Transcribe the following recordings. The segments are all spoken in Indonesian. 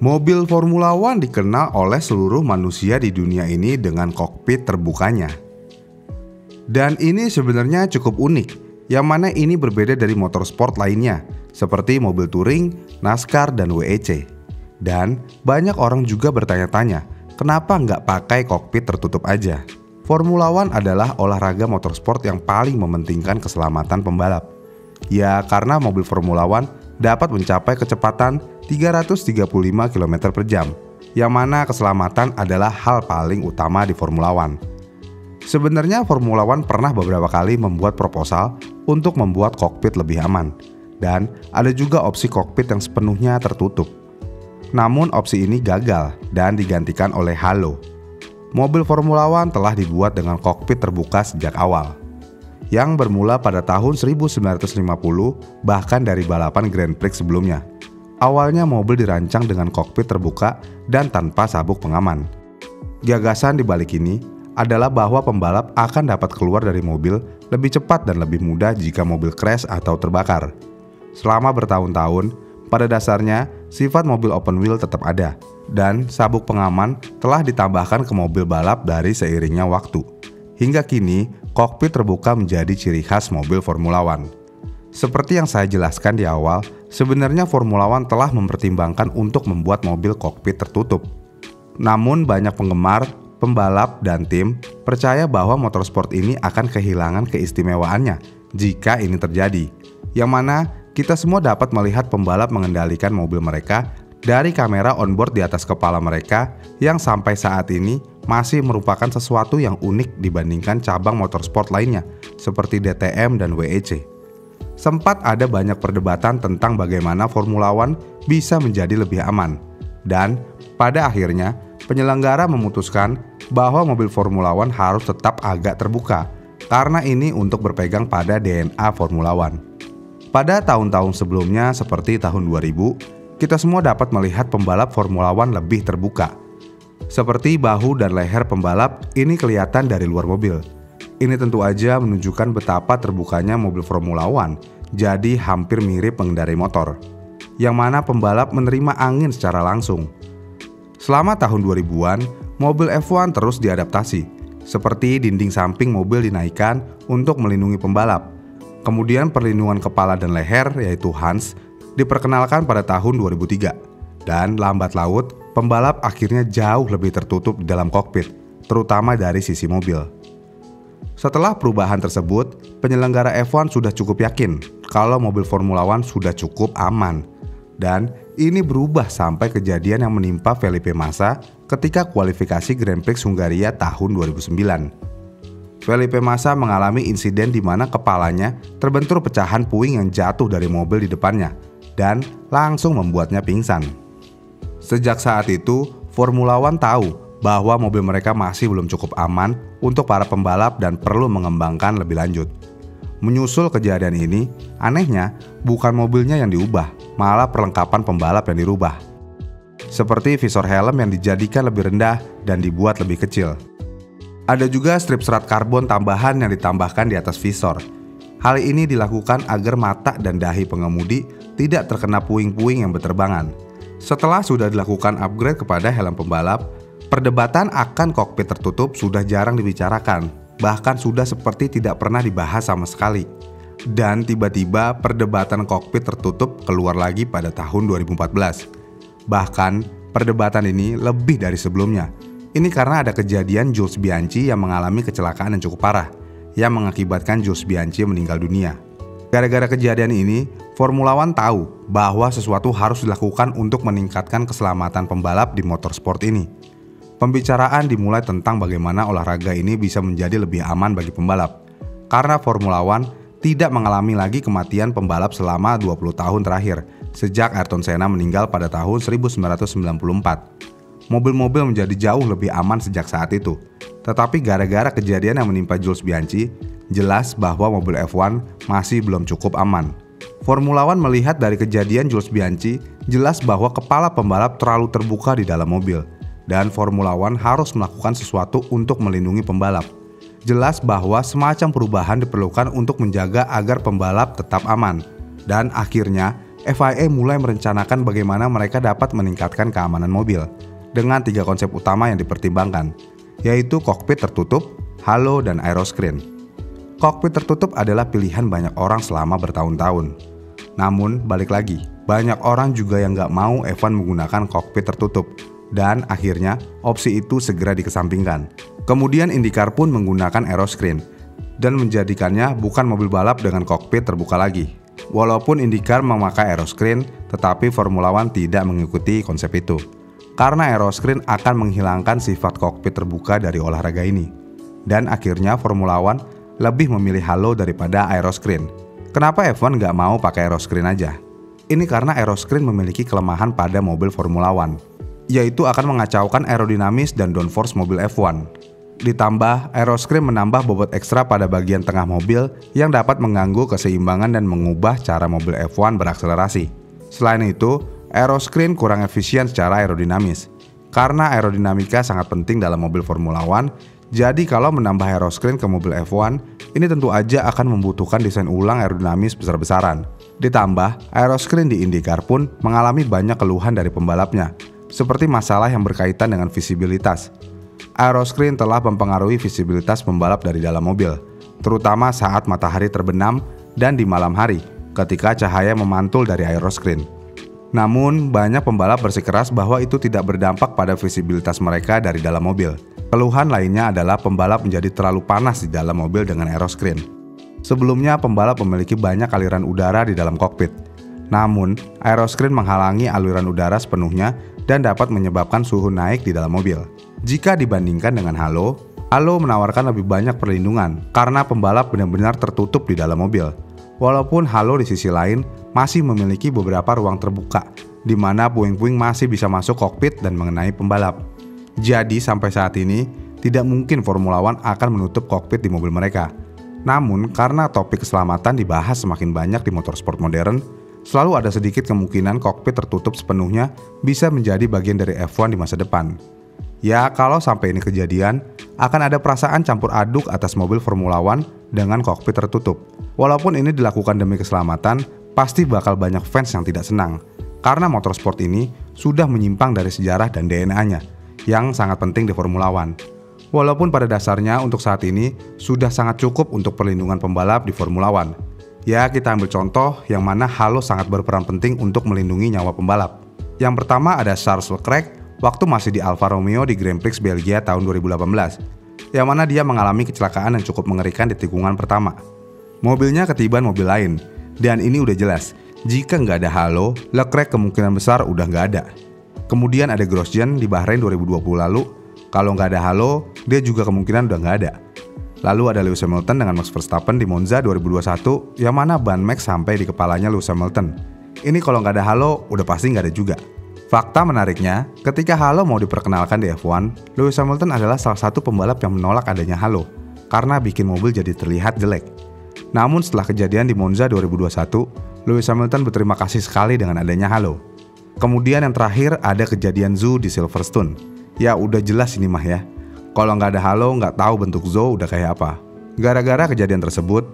Mobil Formula One dikenal oleh seluruh manusia di dunia ini dengan kokpit terbukanya. Dan ini sebenarnya cukup unik, yang mana ini berbeda dari motorsport lainnya, seperti mobil touring, NASCAR, dan WEC. Dan banyak orang juga bertanya-tanya, kenapa nggak pakai kokpit tertutup aja? Formula One adalah olahraga motorsport yang paling mementingkan keselamatan pembalap. Ya, karena mobil Formula One dapat mencapai kecepatan 335 km per jam, yang mana keselamatan adalah hal paling utama di Formula One. Sebenarnya Formula One pernah beberapa kali membuat proposal untuk membuat kokpit lebih aman, dan ada juga opsi kokpit yang sepenuhnya tertutup. Namun opsi ini gagal dan digantikan oleh Halo. Mobil Formula One telah dibuat dengan kokpit terbuka sejak awal, yang bermula pada tahun 1950 bahkan dari balapan Grand Prix sebelumnya. Awalnya mobil dirancang dengan kokpit terbuka dan tanpa sabuk pengaman. Gagasan di balik ini adalah bahwa pembalap akan dapat keluar dari mobil lebih cepat dan lebih mudah jika mobil crash atau terbakar. Selama bertahun-tahun, pada dasarnya sifat mobil open wheel tetap ada, dan sabuk pengaman telah ditambahkan ke mobil balap dari seiringnya waktu. Hingga kini, kokpit terbuka menjadi ciri khas mobil Formula One. Seperti yang saya jelaskan di awal, sebenarnya Formula One telah mempertimbangkan untuk membuat mobil kokpit tertutup. Namun banyak penggemar, pembalap, dan tim percaya bahwa motorsport ini akan kehilangan keistimewaannya jika ini terjadi. Yang mana kita semua dapat melihat pembalap mengendalikan mobil mereka dari kamera onboard di atas kepala mereka yang sampai saat ini masih merupakan sesuatu yang unik dibandingkan cabang motorsport lainnya seperti DTM dan WEC. Sempat ada banyak perdebatan tentang bagaimana Formula One bisa menjadi lebih aman. Dan pada akhirnya penyelenggara memutuskan bahwa mobil Formula One harus tetap agak terbuka karena ini untuk berpegang pada DNA Formula One. Pada tahun-tahun sebelumnya seperti tahun 2000, kita semua dapat melihat pembalap Formula One lebih terbuka. Seperti bahu dan leher pembalap ini kelihatan dari luar mobil. Ini tentu aja menunjukkan betapa terbukanya mobil Formula One, jadi hampir mirip mengendarai motor, yang mana pembalap menerima angin secara langsung. Selama tahun 2000-an, mobil F1 terus diadaptasi, seperti dinding samping mobil dinaikkan untuk melindungi pembalap. Kemudian perlindungan kepala dan leher, yaitu Hans, diperkenalkan pada tahun 2003. Dan lambat laut, pembalap akhirnya jauh lebih tertutup di dalam kokpit, terutama dari sisi mobil. Setelah perubahan tersebut, penyelenggara F1 sudah cukup yakin kalau mobil Formula One sudah cukup aman. Dan ini berubah sampai kejadian yang menimpa Felipe Massa ketika kualifikasi Grand Prix Hungaria tahun 2009. Felipe Massa mengalami insiden di mana kepalanya terbentur pecahan puing yang jatuh dari mobil di depannya dan langsung membuatnya pingsan. Sejak saat itu, Formula One tahu bahwa mobil mereka masih belum cukup aman untuk para pembalap dan perlu mengembangkan lebih lanjut. Menyusul kejadian ini, anehnya bukan mobilnya yang diubah, malah perlengkapan pembalap yang dirubah. Seperti visor helm yang dijadikan lebih rendah dan dibuat lebih kecil. Ada juga strip serat karbon tambahan yang ditambahkan di atas visor. Hal ini dilakukan agar mata dan dahi pengemudi tidak terkena puing-puing yang berterbangan. Setelah sudah dilakukan upgrade kepada helm pembalap, perdebatan akan kokpit tertutup sudah jarang dibicarakan, bahkan sudah seperti tidak pernah dibahas sama sekali. Dan tiba-tiba perdebatan kokpit tertutup keluar lagi pada tahun 2014. Bahkan perdebatan ini lebih dari sebelumnya. Ini karena ada kejadian Jules Bianchi yang mengalami kecelakaan yang cukup parah, yang mengakibatkan Jules Bianchi meninggal dunia. Gara-gara kejadian ini, Formula One tahu bahwa sesuatu harus dilakukan untuk meningkatkan keselamatan pembalap di motorsport ini. Pembicaraan dimulai tentang bagaimana olahraga ini bisa menjadi lebih aman bagi pembalap. Karena Formula One tidak mengalami lagi kematian pembalap selama 20 tahun terakhir, sejak Ayrton Senna meninggal pada tahun 1994. Mobil-mobil menjadi jauh lebih aman sejak saat itu. Tetapi gara-gara kejadian yang menimpa Jules Bianchi, jelas bahwa mobil F1 masih belum cukup aman. Formula One melihat dari kejadian Jules Bianchi, jelas bahwa kepala pembalap terlalu terbuka di dalam mobil. Dan Formula One harus melakukan sesuatu untuk melindungi pembalap. Jelas bahwa semacam perubahan diperlukan untuk menjaga agar pembalap tetap aman. Dan akhirnya, FIA mulai merencanakan bagaimana mereka dapat meningkatkan keamanan mobil dengan 3 konsep utama yang dipertimbangkan, yaitu kokpit tertutup, halo, dan aeroscreen. Kokpit tertutup adalah pilihan banyak orang selama bertahun-tahun. Namun, balik lagi, banyak orang juga yang nggak mau F1 menggunakan kokpit tertutup, dan akhirnya opsi itu segera dikesampingkan. Kemudian IndyCar pun menggunakan aeroscreen, dan menjadikannya bukan mobil balap dengan kokpit terbuka lagi. Walaupun IndyCar memakai aeroscreen, tetapi Formula One tidak mengikuti konsep itu. Karena aeroscreen akan menghilangkan sifat kokpit terbuka dari olahraga ini. Dan akhirnya Formula One lebih memilih halo daripada aeroscreen. Kenapa F1 nggak mau pakai aeroscreen aja? Ini karena aeroscreen memiliki kelemahan pada mobil Formula One, yaitu akan mengacaukan aerodinamis dan downforce mobil F1. Ditambah, aeroscreen menambah bobot ekstra pada bagian tengah mobil yang dapat mengganggu keseimbangan dan mengubah cara mobil F1 berakselerasi. Selain itu, aeroscreen kurang efisien secara aerodinamis. Karena aerodinamika sangat penting dalam mobil Formula One, jadi kalau menambah aeroscreen ke mobil F1, ini tentu aja akan membutuhkan desain ulang aerodinamis besar-besaran. Ditambah, aeroscreen di IndyCar pun mengalami banyak keluhan dari pembalapnya, seperti masalah yang berkaitan dengan visibilitas. Aeroscreen telah mempengaruhi visibilitas pembalap dari dalam mobil, terutama saat matahari terbenam dan di malam hari ketika cahaya memantul dari aeroscreen. Namun, banyak pembalap bersikeras bahwa itu tidak berdampak pada visibilitas mereka dari dalam mobil. Keluhan lainnya adalah pembalap menjadi terlalu panas di dalam mobil dengan aeroscreen. Sebelumnya, pembalap memiliki banyak aliran udara di dalam kokpit. Namun, aeroscreen menghalangi aliran udara sepenuhnya dan dapat menyebabkan suhu naik di dalam mobil. Jika dibandingkan dengan halo menawarkan lebih banyak perlindungan karena pembalap benar-benar tertutup di dalam mobil. Walaupun halo di sisi lain masih memiliki beberapa ruang terbuka, di mana puing-puing masih bisa masuk kokpit dan mengenai pembalap. Jadi sampai saat ini, tidak mungkin Formula One akan menutup kokpit di mobil mereka. Namun, karena topik keselamatan dibahas semakin banyak di motorsport modern, selalu ada sedikit kemungkinan kokpit tertutup sepenuhnya bisa menjadi bagian dari F1 di masa depan. Ya, kalau sampai ini kejadian, akan ada perasaan campur aduk atas mobil Formula One dengan kokpit tertutup. Walaupun ini dilakukan demi keselamatan, pasti bakal banyak fans yang tidak senang. Karena motorsport ini sudah menyimpang dari sejarah dan DNA-nya, yang sangat penting di Formula One. Walaupun pada dasarnya untuk saat ini sudah sangat cukup untuk perlindungan pembalap di Formula One. Ya, kita ambil contoh yang mana halo sangat berperan penting untuk melindungi nyawa pembalap. Yang pertama ada Charles Leclerc, waktu masih di Alfa Romeo di Grand Prix Belgia tahun 2018, yang mana dia mengalami kecelakaan yang cukup mengerikan di tikungan pertama. Mobilnya ketiban mobil lain, dan ini udah jelas, jika nggak ada halo, Leclerc kemungkinan besar udah nggak ada. Kemudian ada Grosjean di Bahrain 2020 lalu, kalau nggak ada halo, dia juga kemungkinan udah nggak ada. Lalu ada Lewis Hamilton dengan Max Verstappen di Monza 2021, yang mana ban Max sampai di kepalanya Lewis Hamilton. Ini kalau nggak ada halo, udah pasti nggak ada juga. Fakta menariknya, ketika halo mau diperkenalkan di F1, Lewis Hamilton adalah salah satu pembalap yang menolak adanya halo, karena bikin mobil jadi terlihat jelek. Namun setelah kejadian di Monza 2021, Lewis Hamilton berterima kasih sekali dengan adanya halo. Kemudian yang terakhir ada kejadian Zhou di Silverstone. Ya udah jelas ini mah ya. Kalau nggak ada halo, nggak tahu bentuk Zhou udah kayak apa. Gara-gara kejadian tersebut,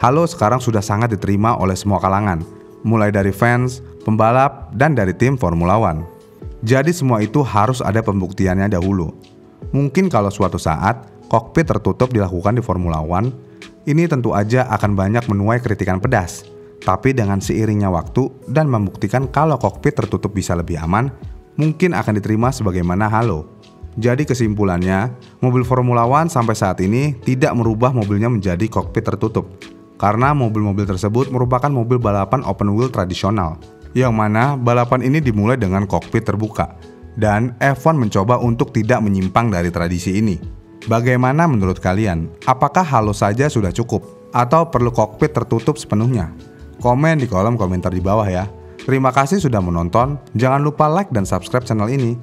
halo sekarang sudah sangat diterima oleh semua kalangan, mulai dari fans, pembalap, dan dari tim Formula One. Jadi semua itu harus ada pembuktiannya dahulu. Mungkin kalau suatu saat kokpit tertutup dilakukan di Formula One, ini tentu aja akan banyak menuai kritikan pedas. Tapi dengan seiringnya waktu dan membuktikan kalau kokpit tertutup bisa lebih aman, mungkin akan diterima sebagaimana halo. Jadi kesimpulannya, mobil Formula One sampai saat ini tidak merubah mobilnya menjadi kokpit tertutup. Karena mobil-mobil tersebut merupakan mobil balapan open wheel tradisional, yang mana balapan ini dimulai dengan kokpit terbuka, dan F1 mencoba untuk tidak menyimpang dari tradisi ini. Bagaimana menurut kalian? Apakah halo saja sudah cukup? Atau perlu kokpit tertutup sepenuhnya? Komen di kolom komentar di bawah ya. Terima kasih sudah menonton, jangan lupa like dan subscribe channel ini,